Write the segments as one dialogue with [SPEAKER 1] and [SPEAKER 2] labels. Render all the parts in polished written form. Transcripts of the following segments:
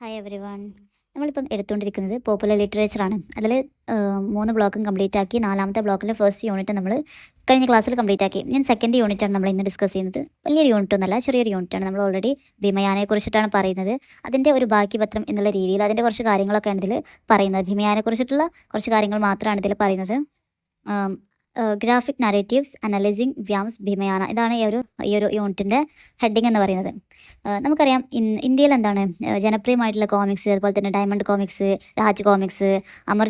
[SPEAKER 1] Hi every one. നമ്മളിപ്പം എടുത്തുകൊണ്ടിരിക്കുന്നത് popular ലിറ്ററേച്ചറാണ്. അതിൽ 3 ബ്ലോക്കും കംപ്ലീറ്റ് ആക്കി. 4ാമത്തെ ബ്ലോക്കിലെ ഫസ്റ്റ് യൂണിറ്റ് നമ്മൾ കഴിഞ്ഞ ക്ലാസ്സിൽ കംപ്ലീറ്റ് ആക്കി. ഞാൻ സെക്കൻഡ് യൂണിറ്റാണ് നമ്മൾ ഇന്ന് ഡിസ്കസ് ചെയ്യുന്നത്. വലിയൊരു യൂണിറ്റ് ഒന്നല്ല, ചെറിയൊരു യൂണിറ്റാണ്. നമ്മൾ ഓൾറെഡി ഭീമയാനെക്കുറിച്ചിട്ടാണ് പറയുന്നത്. അതിൻ്റെ ഒരു ബാക്കി പത്രം എന്നുള്ള രീതിയിൽ അതിൻ്റെ കുറച്ച് കാര്യങ്ങളൊക്കെയാണ് ഇതിൽ പറയുന്നത്. ഭീമയാനെക്കുറിച്ചിട്ടുള്ള കുറച്ച് കാര്യങ്ങൾ മാത്രമാണ് ഇതിൽ പറയുന്നത്. ഗ്രാഫിക് നരേറ്റീവ്സ് അനലൈസിങ് വ്യാംസ് ഭീമയാന, ഇതാണ് ഈ ഒരു യൂണിറ്റിൻ്റെ ഹെഡിങ് എന്ന് പറയുന്നത്. നമുക്കറിയാം ഇന്ത്യയിൽ എന്താണ് ജനപ്രിയമായിട്ടുള്ള കോമിക്സ്, അതുപോലെ തന്നെ diamond comics, Raj comics, Amar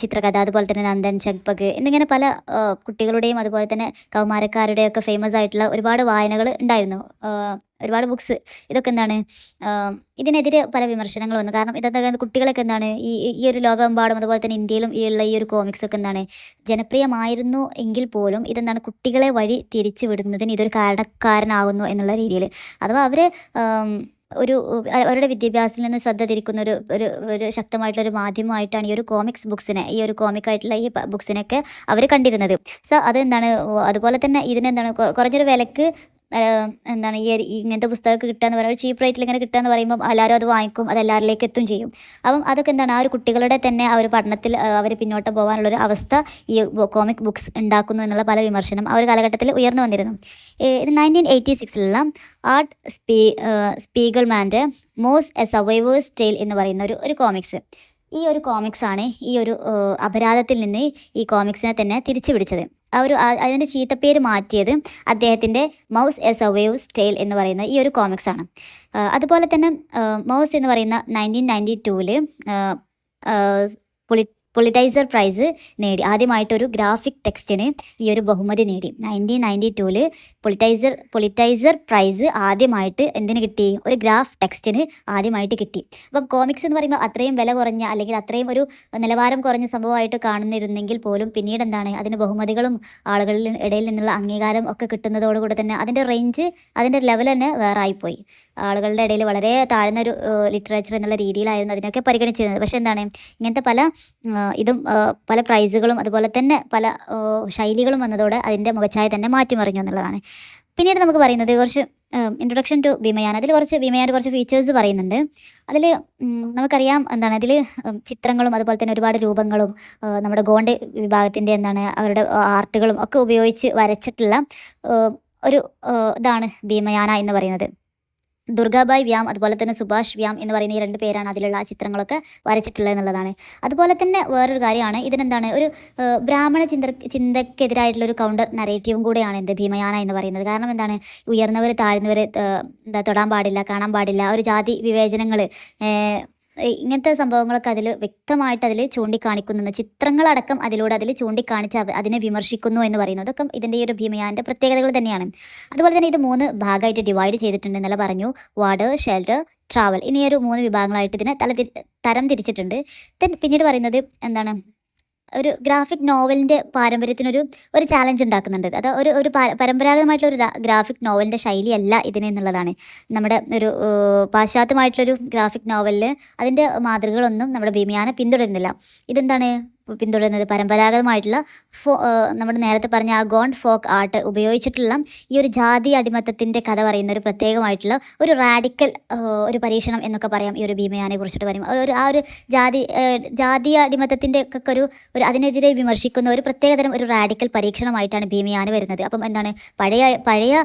[SPEAKER 1] Chitrakatha, അതുപോലെ തന്നെ നന്ദൻ, ചഗ്പഗ് എന്നിങ്ങനെ പല കുട്ടികളുടെയും അതുപോലെ തന്നെ കൗമാരക്കാരുടെയൊക്കെ ഫേമസ് ആയിട്ടുള്ള ഒരുപാട് വായനകൾ ഉണ്ടായിരുന്നു. ഒരുപാട് ബുക്സ്. ഇതൊക്കെ എന്താണ് ഇതിനെതിരെ പല വിമർശനങ്ങൾ വന്നു. കാരണം ഇതൊക്കെ കുട്ടികളൊക്കെ എന്താണ് ഈ ഒരു ലോകമെമ്പാടും അതുപോലെ തന്നെ ഇന്ത്യയിലും ഈ ഒരു കോമിക്സ് ഒക്കെ എന്താണ് ജനപ്രിയമായിരുന്നു എങ്കിൽ പോലും ഇതെന്താണ് കുട്ടികളെ വഴി തിരിച്ചു വിടുന്നതിന് ഇതൊരു കാരണമാകുന്നു എന്നുള്ള രീതിയിൽ. അഥവാ അവർ അവരുടെ വിദ്യാഭ്യാസത്തിൽ നിന്ന് ശ്രദ്ധ തിരിക്കുന്ന ഒരു ശക്തമായിട്ടുള്ളൊരു മാധ്യമമായിട്ടാണ് ഈ ഒരു കോമിക്സ് ബുക്സിനെ, ഈ ഒരു കോമിക്കായിട്ടുള്ള ഈ ബുക്സിനൊക്കെ അവർ കണ്ടിരുന്നത്. സോ അതെന്താണ് അതുപോലെ തന്നെ ഇതിനെന്താണ് കുറഞ്ഞൊരു വിലക്ക് എന്താണ് ഇങ്ങനത്തെ പുസ്തകമൊക്കെ കിട്ടുക എന്ന് പറയുമ്പോൾ ചീപ്പ് റേറ്റിൽ ഇങ്ങനെ കിട്ടുക എന്ന് പറയുമ്പോൾ എല്ലാവരും അത് വാങ്ങിക്കും, അത് എല്ലാവരിലേക്ക് എത്തും ചെയ്യും. അപ്പം അതൊക്കെ എന്താണ് ആ ഒരു കുട്ടികളുടെ തന്നെ ആ ഒരു പഠനത്തിൽ അവർ പിന്നോട്ട് പോകാനുള്ളൊരു അവസ്ഥ ഈ കോമിക് ബുക്സ് ഉണ്ടാക്കുന്നു എന്നുള്ള പല വിമർശനം ആ ഒരു കാലഘട്ടത്തിൽ ഉയർന്നു വന്നിരുന്നു. ഇത് 1986 ആർട്ട് സ്പീഗൽമാൻ്റെ മോസ് എ സർവൈവേഴ്സ് ടെയിൽ എന്ന് പറയുന്ന ഒരു കോമിക്സ്. ഈ ഒരു കോമിക്സാണ് ഈ ഒരു അപരാധത്തിൽ നിന്ന് ഈ കോമിക്സിനെ തന്നെ തിരിച്ചു പിടിച്ചത്. അതിൻ്റെ ചീത്തപ്പേര് മാറ്റിയത് അദ്ദേഹത്തിൻ്റെ മൗസ് എ സർവൈവേഴ്സ് ടെയിൽ എന്ന് പറയുന്ന ഈ ഒരു കോമിക്സാണ്. അതുപോലെ തന്നെ മൗസ് എന്ന് പറയുന്ന 1992 പുളിറ്റൈസർ പ്രൈസ് നേടി. ആദ്യമായിട്ടൊരു ഗ്രാഫിക് ടെക്സ്റ്റിന് ഈ ഒരു ബഹുമതി നേടി. 1992 പുളിറ്റൈസർ പ്രൈസ് ആദ്യമായിട്ട് എന്തിന് കിട്ടി? ഒരു ഗ്രാഫ് ടെക്സ്റ്റിന് ആദ്യമായിട്ട് കിട്ടി. അപ്പം കോമിക്സ് എന്ന് പറയുമ്പോൾ അത്രയും വില കുറഞ്ഞ അല്ലെങ്കിൽ അത്രയും ഒരു നിലവാരം കുറഞ്ഞ സംഭവമായിട്ട് കാണുന്നിരുന്നെങ്കിൽ പോലും പിന്നീട് എന്താണ് അതിന് ബഹുമതികളും ആളുകളിൽ ഇടയിൽ നിന്നുള്ള അംഗീകാരം ഒക്കെ കിട്ടുന്നതോടുകൂടി തന്നെ അതിൻ്റെ റേഞ്ച്, അതിൻ്റെ ലെവൽ തന്നെ വേറായിപ്പോയി. ആളുകളുടെ ഇടയിൽ വളരെ താഴ്ന്ന ഒരു ലിറ്ററേച്ചർ എന്നുള്ള രീതിയിലായിരുന്നു അതിനൊക്കെ പരിഗണിച്ചിരുന്നത്. പക്ഷേ എന്താണ് ഇങ്ങനത്തെ പല പ്രൈസുകളും അതുപോലെ തന്നെ പല ശൈലികളും വന്നതോടെ അതിൻ്റെ മുഖച്ഛായ തന്നെ മാറ്റിമറിഞ്ഞു എന്നുള്ളതാണ്. പിന്നീട് നമുക്ക് പറയുന്നത് കുറച്ച് ഇൻട്രൊഡക്ഷൻ ടു ഭീമയാന. അതിൽ ഭീമയാൻ്റെ കുറച്ച് ഫീച്ചേഴ്സ് പറയുന്നുണ്ട്. അതിൽ നമുക്കറിയാം എന്താണ് അതിൽ ചിത്രങ്ങളും അതുപോലെ തന്നെ ഒരുപാട് രൂപങ്ങളും നമ്മുടെ ഗോണ്ട് വിഭാഗത്തിൻ്റെ എന്താണ് അവരുടെ ആർട്ടുകളും ഒക്കെ ഉപയോഗിച്ച് വരച്ചിട്ടുള്ള ഒരു ഇതാണ് ഭീമയാന എന്ന് പറയുന്നത്. ദുർഗാബായ് വ്യാം അതുപോലെ തന്നെ സുഭാഷ് വ്യാം എന്ന് പറയുന്ന ഈ 2 പേരാണ് അതിലുള്ള ആ ചിത്രങ്ങളൊക്കെ വരച്ചിട്ടുള്ളത് എന്നുള്ളതാണ്. അതുപോലെ തന്നെ വേറൊരു കാര്യമാണ് ഇതിനെന്താണ് ഒരു ബ്രാഹ്മണ ചിന്തക്കെതിരായിട്ടുള്ളൊരു കൗണ്ടർ നരേറ്റീവും കൂടെയാണ് ഭീമയാന എന്ന് പറയുന്നത്. കാരണം എന്താണ് ഉയർന്നവർ താഴ്ന്നവർ തൊടാൻ പാടില്ല, കാണാൻ പാടില്ല, ഒരു ജാതി വിവേചനങ്ങൾ, ഇങ്ങനത്തെ സംഭവങ്ങളൊക്കെ അതിൽ വ്യക്തമായിട്ട് അതിൽ ചൂണ്ടിക്കാണിക്കുന്നു. ചിത്രങ്ങളടക്കം അതിൽ ചൂണ്ടിക്കാണിച്ച് അതിനെ വിമർശിക്കുന്നു എന്ന് പറയുന്നത് അതൊക്കെ ഇതിൻ്റെ ഈ ഒരു ഭീമയാൻ്റെ പ്രത്യേകതകൾ തന്നെയാണ്. അതുപോലെ തന്നെ ഇത് 3 ഭാഗമായിട്ട് ഡിവൈഡ് ചെയ്തിട്ടുണ്ട് എന്നല്ല പറഞ്ഞു. വാർഡ്, ഷെൽട്ടർ, ട്രാവൽ എന്നീ ഒരു 3 വിഭാഗങ്ങളായിട്ട് ഇതിനെ തരം തിരിച്ചിട്ടുണ്ട്. പിന്നീട് പറയുന്നത് എന്താണ് ഒരു ഗ്രാഫിക് നോവലിൻ്റെ പാരമ്പര്യത്തിനൊരു ചാലഞ്ച് ഉണ്ടാക്കുന്നുണ്ട്. അത് ഒരു പരമ്പരാഗതമായിട്ടുള്ളൊരു ഗ്രാഫിക് നോവലിൻ്റെ ശൈലിയല്ല ഇതിനെന്നുള്ളതാണ്. നമ്മുടെ ഒരു പാശ്ചാത്യമായിട്ടുള്ളൊരു ഗ്രാഫിക് നോവലിൽ അതിൻ്റെ മാതൃകകളൊന്നും നമ്മുടെ ഭീമയാന പിന്തുടരുന്നില്ല. ഇതെന്താണ് പിന്തുടരുന്നത്? പരമ്പരാഗതമായിട്ടുള്ള നമ്മുടെ നേരത്തെ പറഞ്ഞ ആ ഗോണ്ട് ഫോക്ക് ആർട്ട് ഉപയോഗിച്ചിട്ടുള്ള ഈ ഒരു ജാതി അടിമത്തത്തിൻ്റെ കഥ പറയുന്ന ഒരു പ്രത്യേകമായിട്ടുള്ള ഒരു റാഡിക്കൽ ഒരു പരീക്ഷണം എന്നൊക്കെ പറയാം. ഈ ഒരു ഭീമയാനെ കുറിച്ചിട്ട് പറയും ആ ഒരു ജാതി അടിമത്തത്തിൻ്റെ ഒക്കെ ഒരു അതിനെതിരെ വിമർശിക്കുന്ന ഒരു പ്രത്യേകതരം ഒരു റാഡിക്കൽ പരീക്ഷണമായിട്ടാണ് ഭീമയാന വരുന്നത്. അപ്പം എന്താണ് പഴയ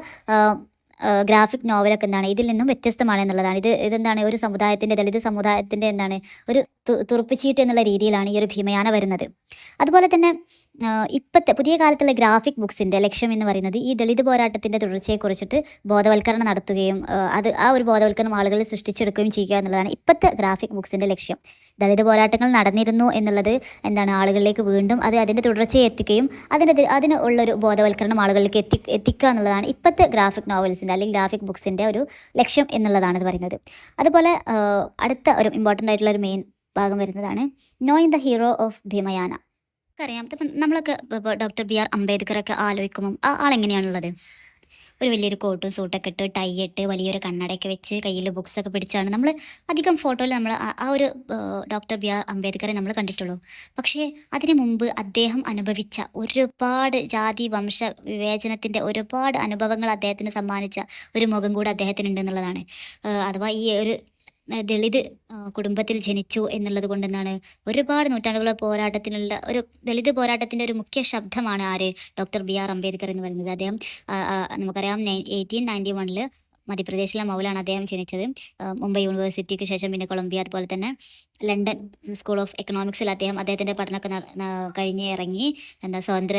[SPEAKER 1] ഗ്രാഫിക് നോവലൊക്കെ എന്താണ് ഇതിൽ നിന്നും വ്യത്യസ്തമാണ് എന്നുള്ളതാണ്. ഇതെന്താണ് ഒരു സമുദായത്തിൻ്റെ, ദളിത് സമുദായത്തിൻ്റെ എന്താണ് ഒരു തുറപ്പിച്ചീട്ട് എന്നുള്ള രീതിയിലാണ് ഈ ഒരു ഭീമയാന വരുന്നത്. അതുപോലെ തന്നെ ഇപ്പോഴത്തെ പുതിയ കാലത്തുള്ള ഗ്രാഫിക് ബുക്സിൻ്റെ ലക്ഷ്യം എന്ന് പറയുന്നത് ഈ ദളിത് പോരാട്ടത്തിൻ്റെ തുടർച്ചയെക്കുറിച്ചിട്ട് ബോധവൽക്കരണം നടത്തുകയും ആ ഒരു ബോധവൽക്കരണം ആളുകളിൽ സൃഷ്ടിച്ചെടുക്കുകയും ചെയ്യുക എന്നുള്ളതാണ് ഇപ്പോഴത്തെ ഗ്രാഫിക് ബുക്സിൻ്റെ ലക്ഷ്യം. ദളിത് പോരാട്ടങ്ങൾ നടന്നിരുന്നു എന്നുള്ളത് എന്താണ് ആളുകളിലേക്ക് വീണ്ടും അതിൻ്റെ തുടർച്ചയെ എത്തിക്കുകയും അതിന് ഉള്ളൊരു ബോധവൽക്കരണം ആളുകളിലേക്ക് എത്തിക്കുക എന്നുള്ളതാണ് ഇപ്പോഴത്തെ ഗ്രാഫിക് നോവൽസിൻ്റെ അല്ലെങ്കിൽ ഗ്രാഫിക് ബുക്സിൻ്റെ ഒരു ലക്ഷ്യം എന്നുള്ളതാണ് ഇത് പറയുന്നത്. അതുപോലെ അടുത്ത ഒരു ഇമ്പോർട്ടൻ്റ് ആയിട്ടുള്ള ഒരു മെയിൻ ഭാഗം വരുന്നതാണ് നോയിങ് ദ ഹീറോ ഓഫ് ഭീമയാന. അറിയാം, ഇപ്പം നമ്മളൊക്കെ ഇപ്പോൾ ഡോക്ടർ BR അംബേദ്കറൊക്കെ ആലോചിക്കുമ്പം ആ ആളെങ്ങനെയാണുള്ളത്? ഒരു വലിയൊരു കോട്ടും സൂട്ടൊക്കെ ഇട്ട് ടൈ ഇട്ട് വലിയൊരു കണ്ണടയൊക്കെ വെച്ച് കയ്യിൽ ബുക്സൊക്കെ പിടിച്ചാണ് നമ്മൾ അധികം ഫോട്ടോയിൽ നമ്മൾ ആ ഒരു ഡോക്ടർ BR അംബേദ്കറെ നമ്മൾ കണ്ടിട്ടുള്ളൂ. പക്ഷേ അതിനു മുമ്പ് അദ്ദേഹം അനുഭവിച്ച ഒരുപാട് ജാതി വംശ വിവേചനത്തിൻ്റെ ഒരുപാട് അനുഭവങ്ങൾ അദ്ദേഹത്തിന് സമ്മാനിച്ച ഒരു മുഖം കൂടെ അദ്ദേഹത്തിനുണ്ട് എന്നുള്ളതാണ്. അഥവാ ഈ ഒരു ദളിത് കുടുംബത്തിൽ ജനിച്ചു എന്നുള്ളത് കൊണ്ട് എന്താണ് ഒരുപാട് നൂറ്റാണ്ടുകളെ പോരാട്ടത്തിനുള്ള ഒരു ദളിത് പോരാട്ടത്തിൻ്റെ ഒരു മുഖ്യ ശബ്ദമാണ് ആര് ഡോക്ടർ BR അംബേദ്കർ എന്ന് പറയുന്നത്. അദ്ദേഹം നമുക്കറിയാം 1891 മധ്യപ്രദേശിലെ മൗലാണ് അദ്ദേഹം ജനിച്ചത്. മുംബൈ യൂണിവേഴ്സിറ്റിക്ക് ശേഷം പിന്നെ കൊളംബിയ അതുപോലെ തന്നെ ലണ്ടൻ സ്കൂൾ ഓഫ് എക്കണോമിക്സിൽ അദ്ദേഹത്തിൻ്റെ പഠനമൊക്കെ കഴിഞ്ഞ് ഇറങ്ങി സ്വതന്ത്ര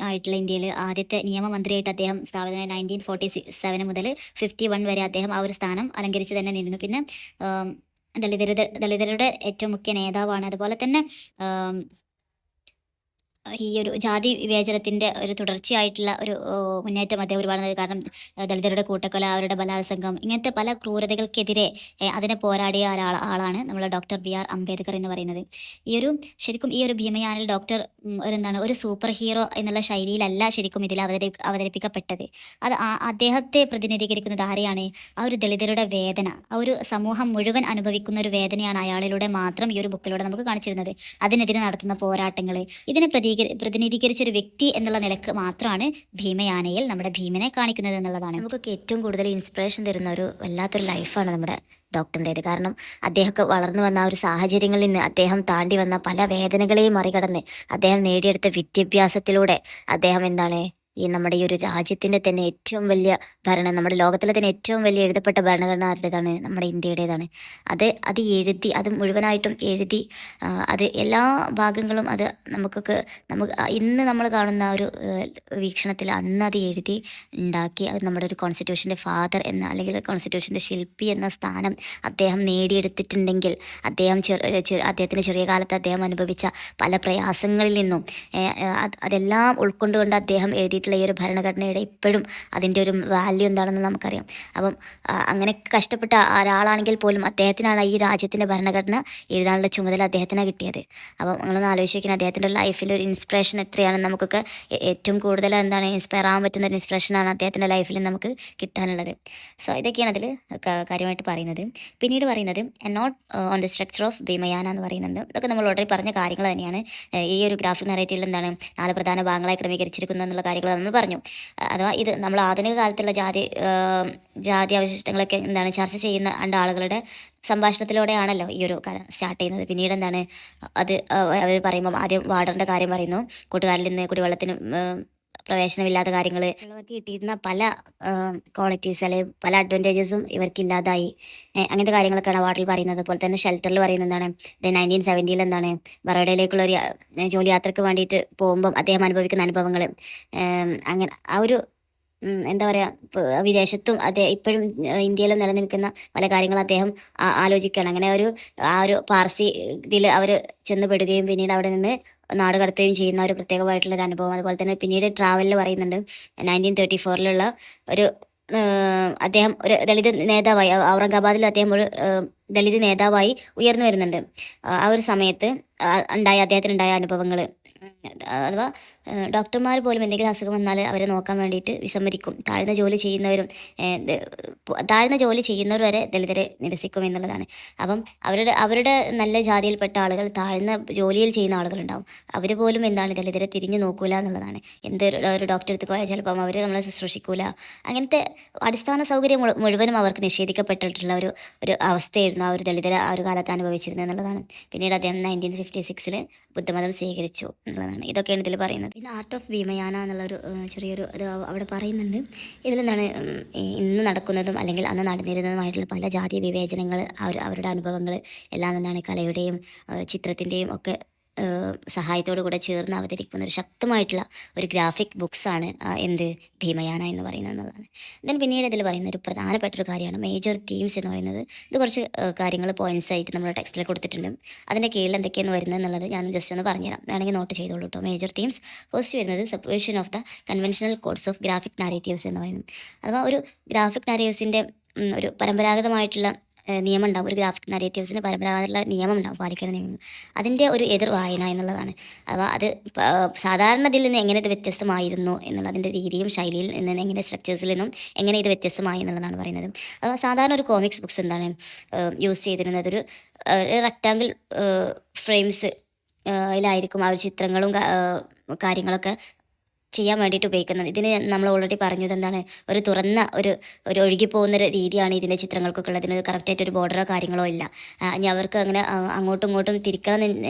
[SPEAKER 1] ആയിട്ടുള്ള ഇന്ത്യയിൽ ആദ്യത്തെ നിയമമന്ത്രിയായിട്ട് അദ്ദേഹം സ്ഥാപന 1947 മുതൽ 51 വരെ അദ്ദേഹം ആ ഒരു സ്ഥാനം അലങ്കരിച്ച് തന്നെ നിന്നു. പിന്നെ ദളിതരുടെ ഏറ്റവും മുഖ്യ നേതാവാണ്. അതുപോലെ തന്നെ ഈ ഒരു ജാതി വിവേചനത്തിൻ്റെ ഒരു തുടർച്ചയായിട്ടുള്ള ഒരു മുന്നേറ്റം അദ്ദേഹം ഒരുപാട് കാരണം ദളിതരുടെ കൂട്ടക്കൊല, അവരുടെ ബലാത്സംഗം, ഇങ്ങനത്തെ പല ക്രൂരതകൾക്കെതിരെ അതിനെ പോരാടിയ ആളാണ് നമ്മുടെ ഡോക്ടർ BR അംബേദ്കർ എന്ന് പറയുന്നത്. ശരിക്കും ഈ ഒരു ഭീമയാനിൽ ഡോക്ടർ ഒരു സൂപ്പർ ഹീറോ എന്നുള്ള ശൈലിയിലല്ല ശരിക്കും ഇതിൽ അവതരിപ്പിക്കപ്പെട്ടത്. അത് അദ്ദേഹത്തെ പ്രതിനിധീകരിക്കുന്നത് ആരെയാണ്? ആ ഒരു ദളിതരുടെ വേദന, ആ ഒരു സമൂഹം മുഴുവൻ അനുഭവിക്കുന്ന ഒരു വേദനയാണ് അയാളിലൂടെ മാത്രം ഈ ഒരു ബുക്കിലൂടെ നമുക്ക് കാണിച്ചിരുന്നത്. അതിനെതിരെ നടത്തുന്ന പോരാട്ടങ്ങൾ, ഇതിനെ പ്രതിനിധീകരിച്ച ഒരു വ്യക്തി എന്നുള്ള നിലക്ക് മാത്രമാണ് ഭീമയാനയിൽ നമ്മുടെ ഭീമനെ കാണിക്കുന്നത് എന്നുള്ളതാണ്. നമുക്കൊക്കെ ഏറ്റവും കൂടുതൽ ഇൻസ്പിറേഷൻ തരുന്ന ഒരു വല്ലാത്തൊരു ലൈഫാണ് നമ്മുടെ ഡോക്ടറിൻ്റേത്. കാരണം അദ്ദേഹമൊക്കെ വളർന്നു വന്ന ആ ഒരു സാഹചര്യങ്ങളിൽ നിന്ന് അദ്ദേഹം താണ്ടി വന്ന പല വേദനകളെയും മറികടന്ന് അദ്ദേഹം നേടിയെടുത്ത വിദ്യാഭ്യാസത്തിലൂടെ അദ്ദേഹം ഈ നമ്മുടെ ഈ ഒരു രാജ്യത്തിൻ്റെ തന്നെ ഏറ്റവും വലിയ നമ്മുടെ ലോകത്തിലെ തന്നെ ഏറ്റവും വലിയ എഴുതപ്പെട്ട ഭരണഘടന ആരുടേതാണ്? നമ്മുടെ ഇന്ത്യയുടേതാണ്. അത് എഴുതി, അത് മുഴുവനായിട്ടും എഴുതി, അത് എല്ലാ ഭാഗങ്ങളും നമുക്ക് ഇന്ന് നമ്മൾ കാണുന്ന ഒരു വീക്ഷണത്തിൽ അന്ന് അത് എഴുതി ഉണ്ടാക്കി അത് നമ്മുടെ ഒരു കോൺസ്റ്റിറ്റ്യൂഷൻ്റെ ഫാദർ അല്ലെങ്കിൽ കോൺസ്റ്റിറ്റ്യൂഷൻ്റെ ശില്പി എന്ന സ്ഥാനം അദ്ദേഹം നേടിയെടുത്തിട്ടുണ്ടെങ്കിൽ അദ്ദേഹത്തിൻ്റെ ചെറിയ കാലത്ത് അദ്ദേഹം അനുഭവിച്ച പല പ്രയാസങ്ങളിൽ നിന്നും അതെല്ലാം ഉൾക്കൊണ്ടുകൊണ്ട് അദ്ദേഹം എഴുതിയിട്ടുള്ള ഈ ഒരു ഭരണഘടനയുടെ ഇപ്പോഴും അതിൻ്റെ ഒരു വാല്യൂ എന്താണെന്ന് നമുക്കറിയാം. അപ്പം അങ്ങനെ കഷ്ടപ്പെട്ട ഒരാളാണെങ്കിൽ പോലും അദ്ദേഹത്തിനാണ് ഈ രാജ്യത്തിൻ്റെ ഭരണഘടന എഴുതാനുള്ള ചുമതല അദ്ദേഹത്തിനാണ് കിട്ടിയത്. അപ്പം നിങ്ങളൊന്ന് ആലോചിക്കണം, അദ്ദേഹത്തിൻ്റെ ലൈഫിൽ ഒരു ഇൻസ്പിറേഷൻ എത്രയാണ്. നമുക്കൊക്കെ ഏറ്റവും കൂടുതൽ ഇൻസ്പയർ ആകാൻ പറ്റുന്ന ഒരു ഇൻസ്പിറേഷനാണ് അദ്ദേഹത്തിൻ്റെ ലൈഫിൽ നമുക്ക് കിട്ടാനുള്ളത്. സോ ഇതൊക്കെയാണ് അതിൽ കാര്യമായിട്ട് പറയുന്നത്. പിന്നീട് പറയുന്നത് note on the structure of Bhimayana എന്ന് പറയുന്നുണ്ട്. ഇതൊക്കെ നമ്മൾ ഓൾറെഡി പറഞ്ഞ കാര്യങ്ങൾ തന്നെയാണ്. ഈ ഒരു ഗ്രാഫിക് നറേറ്റീവിൽ 4 പ്രധാന ഭാഗങ്ങളായി ക്രമീകരിച്ചിരിക്കുന്നു എന്നുള്ള കാര്യങ്ങൾ നമ്മൾ പറഞ്ഞു. അഥവാ ഇത് നമ്മൾ ആധുനിക കാലത്തുള്ള ജാതി അവശിഷ്ടങ്ങളൊക്കെ ചർച്ച ചെയ്യുന്ന ആളുകളുടെ സംഭാഷണത്തിലൂടെയാണല്ലോ ഈ ഒരു കഥ സ്റ്റാർട്ട് ചെയ്യുന്നത്. പിന്നീട് അത് അവർ പറയുമ്പം ആദ്യം വാർഡറിൻ്റെ കാര്യം പറയുന്നു. കൂട്ടുകാരിൽ നിന്ന് കുടിവെള്ളത്തിന് പ്രവേശനമില്ലാത്ത കാര്യങ്ങൾ, ഇവർക്ക് കിട്ടിയിരുന്ന പല ക്വാളിറ്റീസ് അല്ലെങ്കിൽ പല അഡ്വാൻറ്റേജസും ഇവർക്കില്ലാതായി, അങ്ങനത്തെ കാര്യങ്ങളൊക്കെയാണ് അവാർഡിൽ പറയുന്നത്. അതുപോലെ തന്നെ ഷെൽട്ടറിൽ പറയുന്നത് 1970 ബറോഡയിലേക്കുള്ള ഒരു ജോലി യാത്രയ്ക്ക് വേണ്ടിയിട്ട് പോകുമ്പം അദ്ദേഹം അനുഭവിക്കുന്ന അനുഭവങ്ങൾ, അങ്ങനെ ആ ഒരു വിദേശത്തും ഇപ്പോഴും ഇന്ത്യയിലും നിലനിൽക്കുന്ന പല കാര്യങ്ങളും അദ്ദേഹം ആലോചിക്കുകയാണ്. അങ്ങനെ ആ ഒരു പാർസി ഇതിൽ അവർ ചെന്നുപെടുകയും പിന്നീട് അവിടെ നിന്ന് നാട് കടത്തുകയും ചെയ്യുന്ന ഒരു പ്രത്യേകമായിട്ടുള്ളൊരു അനുഭവം. അതുപോലെ തന്നെ പിന്നീട് ട്രാവലിൽ പറയുന്നുണ്ട് 1934 ഒരു അദ്ദേഹം ഒരു ദളിത് നേതാവായി, ഔറംഗാബാദിൽ അദ്ദേഹം ഒരു ദളിത് നേതാവായി ഉയർന്നു വരുന്നുണ്ട്. ആ ഒരു സമയത്ത് അദ്ദേഹത്തിനുണ്ടായ അനുഭവങ്ങൾ, അഥവാ ഡോക്ടർമാർ പോലും എന്തെങ്കിലും അസുഖം വന്നാൽ അവരെ നോക്കാൻ വേണ്ടിയിട്ട് വിസമ്മതിക്കും. താഴ്ന്ന ജോലി ചെയ്യുന്നവർ വരെ ദളിതരെ നിരസിക്കും എന്നുള്ളതാണ്. അപ്പം അവരുടെ നല്ല ജാതിയിൽപ്പെട്ട ആളുകൾ താഴ്ന്ന ജോലിയിൽ ചെയ്യുന്ന ആളുകളുണ്ടാവും, അവർ പോലും ദളിതരെ തിരിഞ്ഞു നോക്കൂല എന്നുള്ളതാണ്. ഒരു ഡോക്ടറെ അടുത്ത് പോയാൽ ചിലപ്പം അവർ നമ്മളെ ശുശ്രൂഷിക്കൂല. അങ്ങനത്തെ അടിസ്ഥാന സൗകര്യം മുഴുവനും അവർക്ക് നിഷേധിക്കപ്പെട്ടിട്ടുള്ള ഒരു അവസ്ഥയായിരുന്നു ആ ഒരു ദളിതർ ആ ഒരു കാലത്ത് അനുഭവിച്ചിരുന്നത് എന്നുള്ളതാണ്. പിന്നീട് അദ്ദേഹം 1956 ബുദ്ധമതം സ്വീകരിച്ചു എന്നുള്ളതാണ്. ഇതൊക്കെയാണ് ഇതിൽ പറയുന്നത്. പിന്നെ ആർട്ട് ഓഫ് ഭീമയാന എന്നുള്ളൊരു ചെറിയൊരു ഇത് അവിടെ പറയുന്നുണ്ട്. ഇതിലെന്താണ് ഇന്ന് നടക്കുന്നതും അല്ലെങ്കിൽ അന്ന് നടന്നിരുന്നതുമായിട്ടുള്ള പല ജാതി വിവേചനങ്ങൾ, അവരുടെ അനുഭവങ്ങൾ എല്ലാം കലയുടെയും ചിത്രത്തിൻ്റെയും ഒക്കെ സഹായത്തോടു കൂടെ ചേർന്ന് അവതരിക്കുന്ന ഒരു ശക്തമായിട്ടുള്ള ഒരു ഗ്രാഫിക് ബുക്സാണ് ഭീമയാന എന്ന് പറയുന്നത് എന്നുള്ളതാണ്. പിന്നീട് ഇതിൽ പറയുന്ന ഒരു പ്രധാനപ്പെട്ടൊരു കാര്യമാണ് മേജർ തീംസ് എന്ന് പറയുന്നത്. ഇത് കുറച്ച് കാര്യങ്ങൾ പോയിൻറ്റ്സ് ആയിട്ട് നമ്മുടെ ടെക്സ്റ്റിൽ കൊടുത്തിട്ടുണ്ട്. അതിൻ്റെ കീഴിൽ എന്തൊക്കെയാണ് വരുന്നത് എന്നുള്ളത് ഞാൻ ജസ്റ്റ് ഒന്ന് പറഞ്ഞുതരാം, വേണമെങ്കിൽ നോട്ട് ചെയ്തോളൂ കേട്ടോ. മേജർ തീംസ് ഫസ്റ്റ് വരുന്നത് subversion of the conventional codes of graphic narratives എന്ന് പറയുന്നത്. അഥവാ ഒരു ഗ്രാഫിക് നാരേറ്റീവ്സിൻ്റെ ഒരു പരമ്പരാഗതമായിട്ടുള്ള നിയമം ഉണ്ടാവും. ഒരു ഗ്രാഫിക് നരേറ്റീവ്സിന് പരമ്പരാഗതമുള്ള നിയമം ഉണ്ടാവും, പാലിക്കേണ്ട നിയമം. അതിൻ്റെ ഒരു എതിർ വായന എന്നുള്ളതാണ്. അഥവാ അത് സാധാരണത്തിൽ നിന്ന് എങ്ങനെ ഇത് വ്യത്യസ്തമായിരുന്നു എന്നുള്ളതിൻ്റെ രീതിയും ശൈലിയിൽ നിന്ന് എങ്ങനെ സ്ട്രക്ചേഴ്സിൽ നിന്നും എങ്ങനെ ഇത് വ്യത്യസ്തമായി എന്നുള്ളതാണ് പറയുന്നത്. അഥവാ സാധാരണ ഒരു കോമിക്സ് ബുക്സ് യൂസ് ചെയ്തിരുന്നത് ഒരു റെക്റ്റാങ്കിൾ ഫ്രെയിംസ് ായിരിക്കും ആ ഒരു ചിത്രങ്ങളും കാര്യങ്ങളൊക്കെ ചെയ്യാൻ വേണ്ടിയിട്ട് ഉപയോഗിക്കുന്നത്. ഇതിന് നമ്മൾ ഓൾറെഡി പറഞ്ഞത് എന്താണ്, ഒരു തുറന്ന ഒരു ഒഴുകിപ്പോകുന്നൊരു രീതിയാണ് ഇതിൻ്റെ ചിത്രങ്ങൾക്കൊക്കെ ഉള്ളത്. ഇതിന് കറക്റ്റായിട്ടൊരു ബോർഡറോ കാര്യങ്ങളോ ഇല്ല. ഇനി അവർക്ക് അങ്ങനെ അങ്ങോട്ടും ഇങ്ങോട്ടും തിരിക്കണം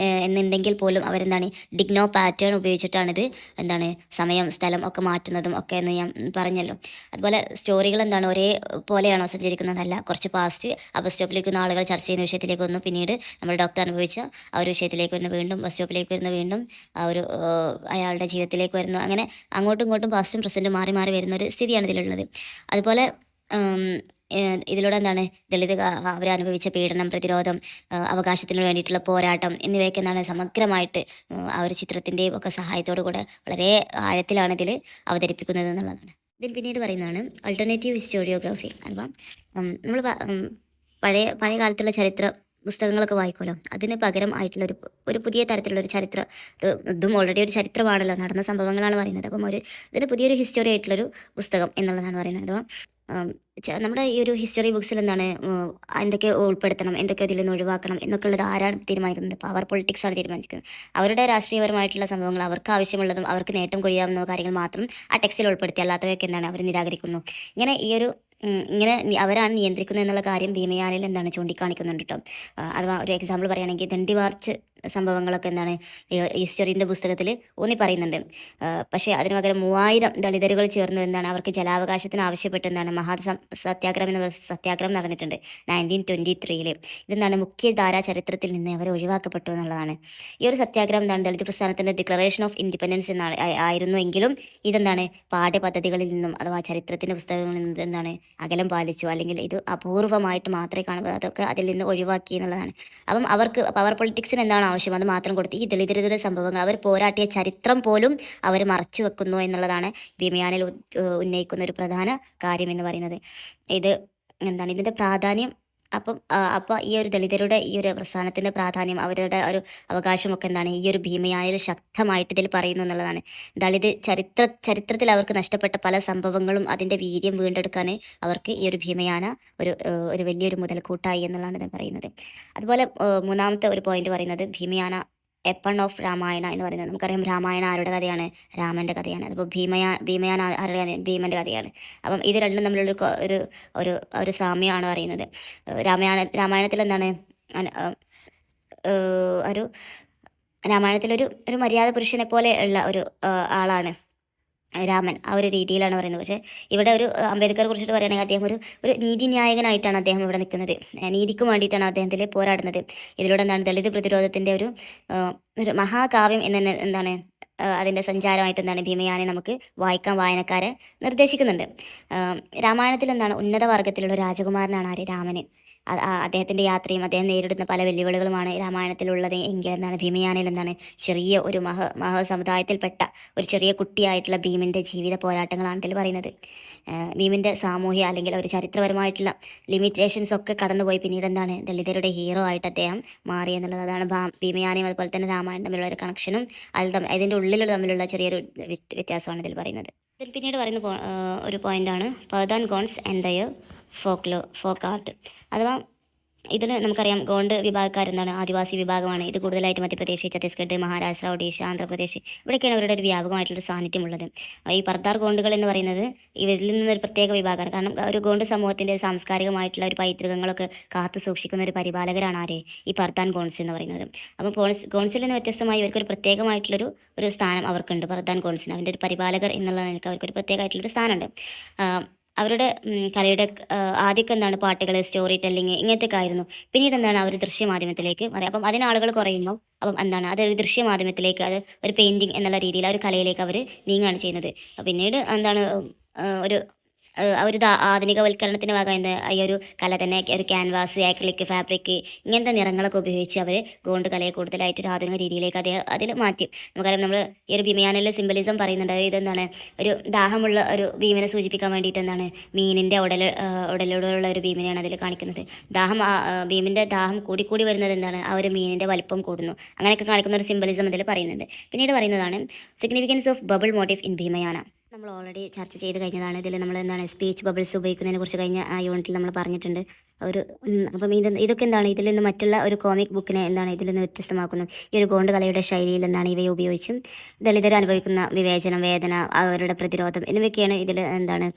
[SPEAKER 1] എന്നുണ്ടെങ്കിൽ പോലും അവരെന്താണ് ഡിഗ്നോ പാറ്റേൺ ഉപയോഗിച്ചിട്ടാണിത് എന്താണ് സമയം സ്ഥലം ഒക്കെ മാറ്റുന്നതും ഒക്കെ എന്ന് ഞാൻ പറഞ്ഞല്ലോ. അതുപോലെ സ്റ്റോറികൾ എന്താണ് ഒരേ പോലെയാണോ സഞ്ചരിക്കുന്നതല്ല. കുറച്ച് പാസ്റ്റ് ആ ബസ് സ്റ്റോപ്പിലേക്ക് വരുന്ന ആളുകൾ ചർച്ച ചെയ്യുന്ന വിഷയത്തിലേക്ക് വന്നു, പിന്നീട് നമ്മൾ ഡോക്ടർ അനുഭവിച്ച ആ ഒരു വിഷയത്തിലേക്ക് വരുന്ന വീണ്ടും ബസ് സ്റ്റോപ്പിലേക്ക് വരുന്ന വീണ്ടും ആ ഒരു അയാളുടെ ജീവിതത്തിലേക്ക് വരുന്നു. അങ്ങനെ അങ്ങോട്ടും ഇങ്ങോട്ടും പാസ്റ്റും പ്രസൻറ്റും മാറി മാറി വരുന്ന ഒരു സ്ഥിതിയാണ് ഇതിലുള്ളത്. അതുപോലെ ഇതിലൂടെ എന്താണ് ദളിത് അവരനുഭവിച്ച പീഡനം, പ്രതിരോധം, അവകാശത്തിന് വേണ്ടിയിട്ടുള്ള പോരാട്ടം എന്നിവയൊക്കെ എന്താണ് സമഗ്രമായിട്ട് ആ ഒരു ചിത്രത്തിൻ്റെയും ഒക്കെ സഹായത്തോടു കൂടെ വളരെ ആഴത്തിലാണ് ഇതിൽ അവതരിപ്പിക്കുന്നത് എന്നുള്ളതാണ്. ഇതിൽ പിന്നീട് പറയുന്നതാണ് അൾട്ടർനേറ്റീവ് ഹിസ്റ്റോറിയോഗ്രാഫി. അഥവാ നമ്മൾ പഴയ കാലത്തുള്ള ചരിത്ര പുസ്തകങ്ങളൊക്കെ വായിക്കുമല്ലോ, അതിന് പകരം ആയിട്ടുള്ളൊരു ഒരു പുതിയ തരത്തിലുള്ളൊരു ചരിത്ര ഇതും ഓൾറെഡി ഒരു ചരിത്രമാണല്ലോ, നടന്ന സംഭവങ്ങളാണ് പറയുന്നത്. അപ്പം ഇതിന് പുതിയൊരു ഹിസ്റ്ററി ആയിട്ടുള്ളൊരു പുസ്തകം എന്നുള്ളതാണ് പറയുന്നത്. അഥവാ നമ്മുടെ ഈ ഒരു ഹിസ്റ്ററി ബുക്സിൽ എന്താണ് എന്തൊക്കെ ഉൾപ്പെടുത്തണം, എന്തൊക്കെ ഇതിൽ നിന്ന് ഒഴിവാക്കണം എന്നൊക്കെ ഉള്ളത് ആരാണ് തീരുമാനിക്കുന്നത്? പവർ പൊളിറ്റിക്സ് ആണ് തീരുമാനിക്കുന്നത്. അവരുടെ രാഷ്ട്രീയപരമായിട്ടുള്ള സംഭവങ്ങൾ, അവർക്ക് ആവശ്യമുള്ളതും അവർക്ക് നേട്ടം കൊയ്യാവുന്ന കാര്യങ്ങൾ മാത്രം ആ ടെക്സ്റ്റിൽ ഉൾപ്പെടുത്തി, അല്ലാത്തവയൊക്കെ എന്താണ് അവർ നിരാകരിക്കുന്നു. ഇങ്ങനെ അവരാണ് നിയന്ത്രിക്കുന്നത് എന്നുള്ള കാര്യം ഭീമയാനിൽ എന്താണ് ചൂണ്ടിക്കാണിക്കുന്നുണ്ട് കേട്ടോ. അഥവാ ഒരു എക്സാമ്പിൾ പറയുകയാണെങ്കിൽ ദണ്ഡി മാർച്ച് സംഭവങ്ങളൊക്കെ എന്താണ് ഹിസ്റ്ററിൻ്റെ പുസ്തകത്തിൽ ഊന്നി പറയുന്നുണ്ട്. പക്ഷേ അതിന് പകരം 3000 ദളിതരുകൾ ചേർന്ന് എന്താണ് അവർക്ക് ജലാവകാശത്തിന് ആവശ്യപ്പെട്ട് എന്താണ് സത്യാഗ്രഹം എന്ന സത്യാഗ്രഹം നടന്നിട്ടുണ്ട് 1923. ഇതെന്താണ് മുഖ്യധാരാ ചരിത്രത്തിൽ നിന്ന് അവർ ഒഴിവാക്കപ്പെട്ടു എന്നുള്ളതാണ്. ഈ ഒരു സത്യാഗ്രഹം എന്താണ് ദളിത് പ്രസ്ഥാനത്തിൻ്റെ ഡിക്ലറേഷൻ ഓഫ് ഇൻഡിപെൻഡൻസ് എന്നാണ് ആയിരുന്നുവെങ്കിലും ഇതെന്താണ് പാഠ്യപദ്ധതികളിൽ നിന്നും അഥവാ ചരിത്രത്തിൻ്റെ പുസ്തകങ്ങളിൽ നിന്ന് എന്താണ് അകലം പാലിച്ചു, അല്ലെങ്കിൽ ഇത് അപൂർവമായിട്ട് മാത്രമേ കാണുമ്പോൾ അതൊക്കെ അതിൽ നിന്ന് ഒഴിവാക്കി എന്നുള്ളതാണ്. അപ്പം അവർക്ക് പവർ പൊളിറ്റിക്സിന് എന്താണ് ആവശ്യം അത് മാത്രം കൊടുത്ത് ഈ ദളിതരുടെ സംഭവങ്ങൾ, അവർ പോരാട്ടിയ ചരിത്രം പോലും അവർ മറച്ചു വെക്കുന്നു എന്നുള്ളതാണ് ഭീമയാനിൽ ഉന്നയിക്കുന്ന ഒരു പ്രധാന കാര്യം എന്ന് പറയുന്നത്. ഇത് എന്താണ് ഇതിൻ്റെ പ്രാധാന്യം. അപ്പോൾ ഈ ഒരു ദളിതരുടെ ഈ ഒരു പ്രസ്ഥാനത്തിൻ്റെ പ്രാധാന്യം, അവരുടെ ഒരു അവകാശമൊക്കെ എന്താണ് ഈ ഒരു ഭീമയാനിൽ ശക്തമായിട്ട് ഇതിൽ പറയുന്നു എന്നുള്ളതാണ്. ദളിത് ചരിത്രത്തിൽ അവർക്ക് നഷ്ടപ്പെട്ട പല സംഭവങ്ങളും അതിൻ്റെ വീര്യം വീണ്ടെടുക്കാൻ അവർക്ക് ഈ ഒരു ഭീമയാന ഒരു വലിയൊരു മുതൽക്കൂട്ടായി എന്നുള്ളതാണ് ഇത് പറയുന്നത്. അതുപോലെ മൂന്നാമത്തെ ഒരു പോയിന്റ് പറയുന്നത് ഭീമയാന എപ്പൺ ഓഫ് രാമായണ എന്ന് പറയുന്നത്. നമുക്കറിയാം രാമായണ ആരുടെ കഥയാണ്? രാമൻ്റെ കഥയാണ്. അതിപ്പോൾ ഭീമയാന ആരുടെ? ഭീമൻ്റെ കഥയാണ്. അപ്പം ഇത് രണ്ടും തമ്മിലുള്ള ഒരു സാമ്യമാണ് പറയുന്നത്. രാമായണത്തിൽ എന്താണ് രാമായണത്തിലൊരു മര്യാദ പുരുഷനെ പോലെ ഉള്ള ഒരു ആളാണ് രാമൻ. ആ ഒരു രീതിയിലാണ് പറയുന്നത്. പക്ഷേ ഇവിടെ ഒരു അംബേദ്കറെ കുറിച്ചിട്ട് പറയുകയാണെങ്കിൽ അദ്ദേഹം ഒരു നീതിന്യായകനായിട്ടാണ് അദ്ദേഹം ഇവിടെ നിൽക്കുന്നത്. നീതിക്ക് വേണ്ടിയിട്ടാണ് അദ്ദേഹത്തിൽ പോരാടുന്നത്. ഇതിലൂടെ എന്താണ് ദളിത് പ്രതിരോധത്തിൻ്റെ ഒരു മഹാകാവ്യം എന്താണ് അതിൻ്റെ സഞ്ചാരമായിട്ട് എന്താണ് ഭീമയാനെ നമുക്ക് വായനക്കാരെ നിർദ്ദേശിക്കുന്നുണ്ട്. രാമായണത്തിൽ എന്താണ് ഉന്നത വർഗത്തിലുള്ള രാജകുമാരനാണ് ആര്? രാമന്. അദ്ദേഹത്തിൻ്റെ യാത്രയും അദ്ദേഹം നേരിടുന്ന പല വെല്ലുവിളികളുമാണ് രാമായണത്തിലുള്ളത് എങ്കിൽ എന്താണ് ഭീമയാനിൽ എന്താണ് ചെറിയ ഒരു മഹാസമുദായത്തിൽപ്പെട്ട ഒരു ചെറിയ കുട്ടിയായിട്ടുള്ള ഭീമൻ്റെ ജീവിത പോരാട്ടങ്ങളാണ് ഇതിൽ പറയുന്നത്. ഭീമൻ്റെ സാമൂഹ്യ അല്ലെങ്കിൽ ഒരു ചരിത്രപരമായിട്ടുള്ള ലിമിറ്റേഷൻസ് ഒക്കെ കടന്നുപോയി പിന്നീട് എന്താണ് ദളിതരുടെ ഹീറോ ആയിട്ട് അദ്ദേഹം മാറി എന്നുള്ളത്. അതാണ് ഭീമയാനയും അതുപോലെ തന്നെ രാമായണം തമ്മിലുള്ള ഒരു കണക്ഷനും അതിൻ്റെ ഉള്ളിലുള്ള തമ്മിലുള്ള ചെറിയൊരു വ്യത്യാസമാണ് ഇതിൽ പറയുന്നത്. ഇതിൽ പിന്നീട് പറയുന്ന ഒരു പോയിൻ്റാണ് പർദാൻ ഗോൺസ് ആൻഡ് ദയർ ഫോക്ക് ആർട്ട്. അഥവാ ഇതിൽ നമുക്കറിയാം ഗോണ്ട് വിഭാഗക്കാരെന്താണ് ആദിവാസി വിഭാഗമാണ്. ഇത് കൂടുതലായിട്ട് മധ്യപ്രദേശ്, ഛത്തീസ്ഗഡ്, മഹാരാഷ്ട്ര, ഒഡീഷ, ആന്ധ്രാപ്രദേശ് ഇവിടെയൊക്കെയാണ് അവരുടെ ഒരു വ്യാപകമായിട്ടുള്ളൊരു സാന്നിധ്യമുള്ളത്. ഈ പർദാർ ഗോണ്ടുകൾ എന്ന് പറയുന്നത് ഇവരിൽ നിന്നൊരു പ്രത്യേക വിഭാഗമാണ്. കാരണം ഒരു ഗോണ്ട് സമൂഹത്തിൻ്റെ സാംസ്കാരികമായിട്ടുള്ള ഒരു പൈതൃകങ്ങളൊക്കെ കാത്തു സൂക്ഷിക്കുന്ന ഒരു പരിപാലകരാണ് ആര്? ഈ പർദാൻ ഗോൺസ് എന്ന് പറയുന്നത്. അപ്പോൾ ഗോൺസിൽ നിന്ന് വ്യത്യസ്തമായി ഇവർക്കൊരു പ്രത്യേകമായിട്ടുള്ളൊരു സ്ഥാനം അവർക്കുണ്ട്. പർദാൻ ഗോൺസിന് അവൻ്റെ ഒരു പരിപാലകർ എന്നുള്ള നിലയ്ക്ക് അവർക്കൊരു പ്രത്യേകമായിട്ടുള്ളൊരു സ്ഥാനമുണ്ട്. അവരുടെ കലയുടെ ആദ്യമൊക്കെ എന്താണ് പാട്ടുകൾ, സ്റ്റോറി ടെല്ലിങ് ഇങ്ങനത്തെയൊക്കെ ആയിരുന്നു. പിന്നീട് എന്താണ് അവർ ദൃശ്യമാധ്യമത്തിലേക്ക് മാറി. അപ്പം അതിനാളുകൾ കുറയുമ്പോൾ എന്താണ് അതൊരു ദൃശ്യമാധ്യമത്തിലേക്ക്, അത് ഒരു പെയിൻറ്റിങ് എന്നുള്ള രീതിയിൽ ആ ഒരു കലയിലേക്ക് അവർ നീങ്ങുകയാണ് ചെയ്യുന്നത്. പിന്നീട് എന്താണ് ഒരു ആധുനികവൽക്കരണത്തിൻ്റെ ഭാഗമായി ഈ ഒരു കല തന്നെ ഒരു ക്യാൻവാസ്, ആക്രിലിക്, ഫാബ്രിക് ഇങ്ങനത്തെ നിറങ്ങളൊക്കെ ഉപയോഗിച്ച് അവർ ഗോണ്ട് കലയെ കൂടുതലായിട്ട് ഒരു ആധുനിക രീതിയിലേക്ക് അതിൽ മാറ്റി. നമുക്കറിയാം നമ്മൾ ഈ ഒരു ഭീമയാനിലെ സിംബലിസം പറയുന്നുണ്ട്. ഇതെന്താണ് ഒരു ദാഹമുള്ള ഒരു ഭീമനെ സൂചിപ്പിക്കാൻ വേണ്ടിയിട്ട് എന്താണ് മീനിൻ്റെ ഉടലോടുള്ള ഒരു ഭീമനെയാണ് അതിൽ കാണിക്കുന്നത്. ഭീമിൻ്റെ ദാഹം കൂടി വരുന്നത് എന്താണ് ആ ഒരു മീനിൻ്റെ വലിപ്പം കൂടുന്നു. അങ്ങനെയൊക്കെ കാണിക്കുന്ന ഒരു സിംബലിസം ഇതിൽ പറയുന്നുണ്ട്. പിന്നീട് പറയുന്നതാണ് significance of bubble motif in Bhimayana. നമ്മൾ ഓൾറെഡി ചർച്ച ചെയ്ത് കഴിഞ്ഞതാണ്. ഇതിൽ നമ്മൾ എന്താണ് സ്പീച്ച് ബബിൾസ് ഉപയോഗിക്കുന്നതിനെ കുറിച്ച് കഴിഞ്ഞ യൂണിറ്റിൽ നമ്മൾ പറഞ്ഞിട്ടുണ്ട്. ഒരു അപ്പം ഇതൊക്കെ എന്താണ് ഇതിൽ നിന്ന് മറ്റുള്ള ഒരു കോമിക് ബുക്കിനെ എന്താണ് ഇതിൽ നിന്ന് വ്യത്യസ്തമാക്കുന്നു. ഈ ഒരു ഗോണ്ട് കലയുടെ ശൈലിയിൽ എന്താണ് ഇവയെ ഉപയോഗിച്ചും ദളിതർ അനുഭവിക്കുന്ന വിവേചനം, വേദന, അവരുടെ പ്രതിരോധം എന്നിവയൊക്കെയാണ് ഇതിൽ എന്താണ്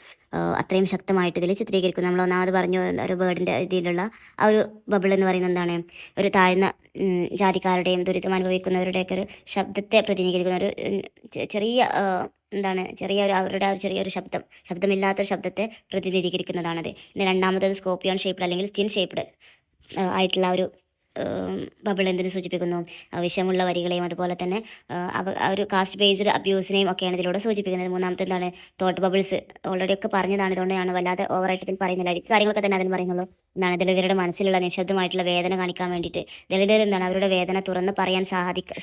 [SPEAKER 1] അത്രയും ശക്തമായിട്ട് ഇതിൽ ചിത്രീകരിക്കുന്നത്. നമ്മൾ ഒന്നാമത് പറഞ്ഞു ഒരു ബേർഡിൻ്റെ ഇതിലുള്ള ആ ഒരു ബബിൾ എന്ന് പറയുന്നത് എന്താണ് ഒരു താഴ്ന്ന ജാതിക്കാരുടെയും ദുരിതം അനുഭവിക്കുന്നവരുടെയൊക്കെ ഒരു ശബ്ദത്തെ പ്രതിനിധീകരിക്കുന്ന ഒരു ചെറിയ എന്താണ് അവരുടെ ഒരു ചെറിയൊരു ശബ്ദമില്ലാത്തൊരു ശബ്ദത്തെ പ്രതിനിധീകരിക്കുന്നതാണത്. പിന്നെ രണ്ടാമത്തത് സ്കോപ്പിയോൺ ഷേപ്ഡ് അല്ലെങ്കിൽ സ്കിൻ ഷേപ്ഡ് ആയിട്ടുള്ള ഒരു ബബിൾ എന്തിനു സൂചിപ്പിക്കുന്നു? വിഷമുള്ള വരികളെയും അതുപോലെ തന്നെ ഒരു കാസ്റ്റ് ബേസ്ഡ് അബ്യൂസിനെയും ഒക്കെയാണ് ഇതിലൂടെ സൂചിപ്പിക്കുന്നത്. മൂന്നാമത്തെ എന്താണ് തോട്ട് ബബിൾസ്, ഓൾറെഡി ഒക്കെ പറഞ്ഞതാണ്. ഇതുകൊണ്ട് ഞാൻ വല്ലാതെ ഓവറായിട്ട് ഇതിൽ പറയുന്നില്ല. ഈ കാര്യങ്ങളൊക്കെ തന്നെ അതിന് പറയുന്നുള്ളൂ. എന്താണ് ദളിതരുടെ മനസ്സിലുള്ള നിശബ്ദമായിട്ടുള്ള വേദന കാണിക്കാൻ വേണ്ടിയിട്ട് ദളിതർ എന്താണ് അവരുടെ വേദന തുറന്ന് പറയാൻ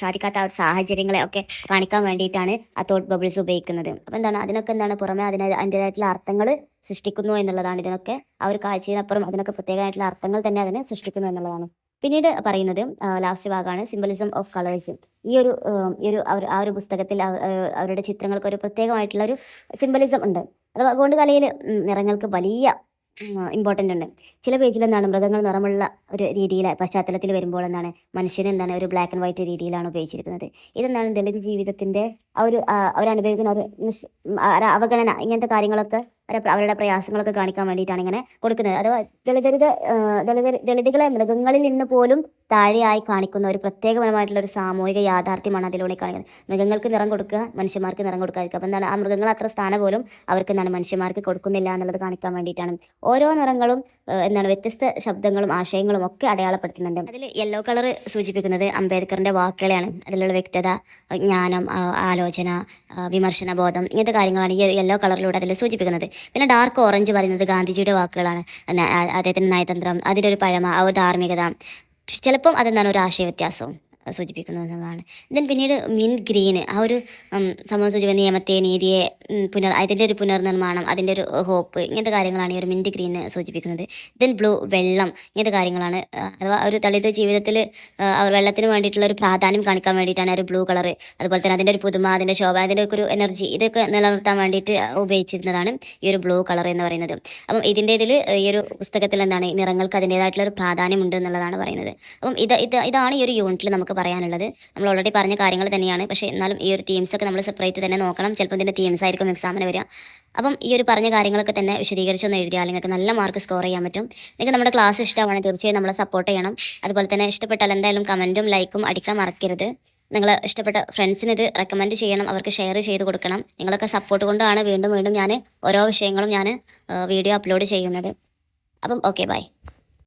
[SPEAKER 1] സാധിക്കാത്ത ആ ഒരു സാഹചര്യങ്ങളെ ഒക്കെ കാണിക്കാൻ വേണ്ടിയിട്ടാണ് ആ തോട്ട് ബബിൾസ് ഉപയോഗിക്കുന്നത്. അപ്പോൾ എന്താണ് അതിനൊക്കെ എന്താണ് പുറമെ അതിൻ്റെതായിട്ടുള്ള അർത്ഥങ്ങൾ സൃഷ്ടിക്കുന്നു എന്നുള്ളതാണ്. ഇതിനൊക്കെ ആ ഒരു കാഴ്ചയിനപ്പുറം അതിനൊക്കെ പ്രത്യേകമായിട്ടുള്ള അർത്ഥങ്ങൾ തന്നെ അതിനെ സൃഷ്ടിക്കുന്നു എന്നുള്ളതാണ്. പിന്നീട് പറയുന്നത് ലാസ്റ്റ് ഭാഗമാണ് സിംബലിസം ഓഫ് കളേഴ്സ്. ഈ ഒരു ആ ഒരു പുസ്തകത്തിൽ അവരുടെ ചിത്രങ്ങൾക്ക് ഒരു പ്രത്യേകമായിട്ടുള്ള ഒരു സിംബലിസം ഉണ്ട്. അത് ഗോണ്ട് കലയിൽ നിറങ്ങൾക്ക് വലിയ ഇമ്പോർട്ടൻ്റ് ഉണ്ട്. ചില പേജിൽ എന്താണ് മൃഗങ്ങൾ നിറമുള്ള ഒരു രീതിയിൽ പശ്ചാത്തലത്തിൽ വരുമ്പോൾ എന്താണ് മനുഷ്യന് എന്താണ് ഒരു ബ്ലാക്ക് ആൻഡ് വൈറ്റ് രീതിയിലാണ് ഉപയോഗിച്ചിരിക്കുന്നത്. ഇതെന്താണ് ദളിത് ജീവിതത്തിൻ്റെ അവരനുഭവിക്കുന്ന ഒരു അവഗണന, ഇങ്ങനത്തെ കാര്യങ്ങളൊക്കെ അവരുടെ പ്രയാസങ്ങളൊക്കെ കാണിക്കാൻ വേണ്ടിയിട്ടാണ് ഇങ്ങനെ കൊടുക്കുന്നത്. അഥവാ ദളിതുകളെ മൃഗങ്ങളിൽ നിന്ന് പോലും താഴെയായി കാണിക്കുന്ന ഒരു പ്രത്യേകപരമായിട്ടുള്ള ഒരു സാമൂഹിക യാഥാർത്ഥ്യമാണ് അതിലൂടെ കാണിക്കുന്നത്. മൃഗങ്ങൾക്ക് നിറം കൊടുക്കുക, മനുഷ്യന്മാർക്ക് നിറം കൊടുക്കാതിരിക്കുക. അപ്പം എന്താണ് ആ മൃഗങ്ങൾ അത്ര സ്ഥാനം പോലും അവർക്ക് എന്താണ് മനുഷ്യന്മാർക്ക് കൊടുക്കുന്നില്ല എന്നുള്ളത് കാണിക്കാൻ വേണ്ടിയിട്ടാണ്. ഓരോ നിറങ്ങളും എന്താണ് വ്യത്യസ്ത ശബ്ദങ്ങളും ആശയങ്ങളും ഒക്കെ അടയാളപ്പെടുത്തുന്നുണ്ട്. അതിൽ യെല്ലോ കളർ സൂചിപ്പിക്കുന്നത് അംബേദ്കറിൻ്റെ വാക്കുകളെയാണ്. അതിലുള്ള വ്യക്തത, ജ്ഞാനം, ആലോചന, വിമർശന ബോധം, ഇങ്ങനത്തെ കാര്യങ്ങളാണ് ഈ യെല്ലോ കളറിലൂടെ അതിൽ സൂചിപ്പിക്കുന്നത്. പിന്നെ ഡാർക്ക് ഓറഞ്ച് പറയുന്നത് ഗാന്ധിജിയുടെ വാക്കുകളാണ്. അദ്ദേഹത്തിൻ്റെ നയതന്ത്രം, അതിൻ്റെ ഒരു പഴമ, ആ ഒരു ധാർമ്മികത, ചിലപ്പം അതെന്താണ് ഒരു ആശയ വ്യത്യാസവും സൂചിപ്പിക്കുന്നത് എന്നുള്ളതാണ്. ദെൻ പിന്നീട് മിൻറ്റ് ഗ്രീന് ആ ഒരു സമൂഹ സൂചിക നിയമത്തെ, നീതിയെ, അതിൻ്റെ ഒരു പുനർനിർമ്മാണം, അതിൻ്റെ ഒരു ഹോപ്പ്, ഇങ്ങനത്തെ കാര്യങ്ങളാണ് ഈ ഒരു മിൻറ്റ് ഗ്രീന് സൂചിപ്പിക്കുന്നത്. ദെൻ ബ്ലൂ വെള്ളം, ഇങ്ങനത്തെ കാര്യങ്ങളാണ്. അഥവാ ഒരു ദളിത് ജീവിതത്തിൽ അവർ വെള്ളത്തിന് വേണ്ടിയിട്ടുള്ള ഒരു പ്രാധാന്യം കാണിക്കാൻ വേണ്ടിയിട്ടാണ് ഒരു ബ്ലൂ കളറ്. അതുപോലെ തന്നെ അതിൻ്റെ ഒരു പുതുമ, അതിൻ്റെ ശോഭ, അതിൻ്റെ ഒക്കെ ഒരു എനർജി, ഇതൊക്കെ നിലനിർത്താൻ വേണ്ടിയിട്ട് ഉപയോഗിച്ചിരുന്നതാണ് ഈ ഒരു ബ്ലൂ കളർ എന്ന് പറയുന്നത്. അപ്പം ഇതിൽ ഈ ഒരു പുസ്തകത്തിൽ എന്താണ് നിറങ്ങൾക്ക് അതിൻ്റേതായിട്ടുള്ള ഒരു പ്രാധാന്യമുണ്ട് എന്നുള്ളതാണ് പറയുന്നത്. അപ്പം ഇതാണ് ഈ ഒരു യൂണിറ്റിൽ നമുക്ക് പറയാനുള്ളത്. നമ്മൾ ഓൾറെഡി പറഞ്ഞ കാര്യങ്ങൾ തന്നെയാണ്. പക്ഷേ എന്നാലും ഈ ഒരു തീംസൊക്കെ നമ്മൾ സെപ്പറേറ്റ് തന്നെ നോക്കണം. ചിലപ്പോൾ ഇതിൻ്റെ തീംസ് ആയിരിക്കും എക്സാമിന് വരിക. അപ്പം ഈ ഒരു പറഞ്ഞ കാര്യങ്ങളൊക്കെ തന്നെ വിശദീകരിച്ചൊന്ന് എഴുതിയാൽ നിങ്ങൾക്ക് നല്ല മാർക്ക് സ്കോർ ചെയ്യാൻ പറ്റും. നിങ്ങൾക്ക് നമ്മുടെ ക്ലാസ് ഇഷ്ടമാണെങ്കിൽ തീർച്ചയായും നമ്മളെ സപ്പോർട്ട് ചെയ്യണം. അതുപോലെ തന്നെ ഇഷ്ടപ്പെട്ടാൽ എന്തായാലും കമൻറ്റും ലൈക്കും അടിക്കാൻ മറക്കരുത്. നിങ്ങൾ ഇഷ്ടപ്പെട്ട ഫ്രണ്ട്സിന് ഇത് റെക്കമെൻഡ് ചെയ്യണം, അവർക്ക് ഷെയർ ചെയ്ത് കൊടുക്കണം. നിങ്ങളൊക്കെ സപ്പോർട്ട് കൊണ്ടാണ് വീണ്ടും ഞാൻ ഓരോ വിഷയങ്ങളും ഞാൻ വീഡിയോ അപ്ലോഡ് ചെയ്യുന്നത്. അപ്പം ഓക്കെ, ബൈ.